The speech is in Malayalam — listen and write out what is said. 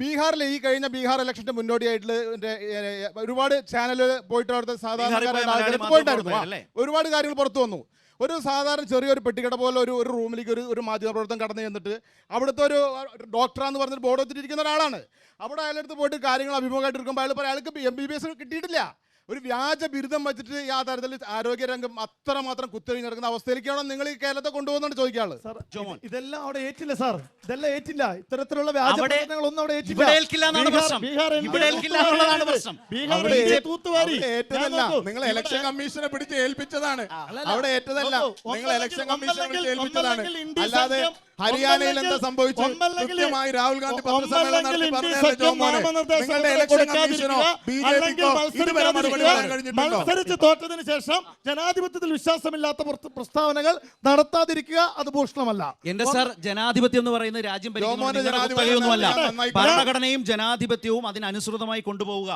ബീഹാറിലെ ഈ കഴിഞ്ഞ ബീഹാർ ഇലക്ഷന്റെ മുന്നോടിയായിട്ട് ഒരുപാട് ചാനലുകൾ പോയിട്ട് അവിടുത്തെ സാധാരണക്കാരായ ആൾക്കാർ പോയിട്ടായിരുന്നു. ഒരുപാട് കാര്യങ്ങൾ പുറത്തു വന്നു. ഒരു സാധാരണ ചെറിയൊരു പെട്ടിക്കട പോലെ ഒരു റൂമിലേക്ക് ഒരു മാധ്യമപ്രവർത്തനം കടന്നു ചെന്നിട്ട് അവിടുത്തെ ഒരു ഡോക്ടറാന്ന് പറഞ്ഞിട്ട് ബോർഡ് വെച്ചിട്ടിരിക്കുന്ന ഒരാളാണ്. അവിടെ അയാളടുത്ത് പോയിട്ട് കാര്യങ്ങൾ അഭിമുഖമായിട്ട് എടുക്കുമ്പോൾ അയാൾക്ക് MBBS കിട്ടിയിട്ടില്ല. ഒരു വ്യാജ ബിരുദം വെച്ചിട്ട് ആ തരത്തിൽ ആരോഗ്യരംഗം അത്രമാത്രം കുത്തിരിഞ്ഞ് നടക്കുന്ന അവസ്ഥയിലേക്കാണോ നിങ്ങൾ ഈ കേരളത്തെ കൊണ്ടുപോകുന്നുണ്ട് ചോദിക്കാള്. ഇതെല്ലാം അവിടെ ഏറ്റില്ല സാർ, ഇതെല്ലാം ഏറ്റില്ല. ഇത്തരത്തിലുള്ള വ്യാജ പ്രവർത്തനങ്ങളൊന്നും അവിടെ ഏറ്റില്ല. നിങ്ങൾ ഇലക്ഷൻ കമ്മീഷനെ പിടിച്ച് ഏൽപ്പിച്ചതാണ്, അവിടെ ഏറ്റതല്ല. നിങ്ങൾ ഇലക്ഷൻ കമ്മീഷനെ പിടിച്ച് ഏൽപ്പിച്ചതാണ്. അല്ലാതെ ഹരിയാനയിൽ എന്താ സംഭവിച്ചു? കൃത്യമായി രാഹുൽ ഗാന്ധി പത്രസമ്മേളനം നടത്തി പറഞ്ഞതല്ലേ ജോമോനെ? നിങ്ങളുടെ ഇലക്ഷൻ കമ്മീഷനോ BJPക്കോ ഇതുവരെ മറുപടി പറയാൻ കഴിഞ്ഞിട്ടുണ്ടോ? മത്സരിച്ച് തോറ്റതിന് ശേഷം ജനാധിപത്യത്തിൽ വിശ്വാസമില്ലാത്ത പ്രസ്താവനകൾ നടത്താതിരിക്കുക അത് ഭൂഷണമല്ല. എന്റെ സാർ, ജനാധിപത്യം എന്ന് പറയുന്നത് രാജ്യം ഭരിക്കുന്നതൊന്നുമല്ല. ഭരണഘടനയും ജനാധിപത്യവും അതിനനുസൃതമായി കൊണ്ടുപോവുക.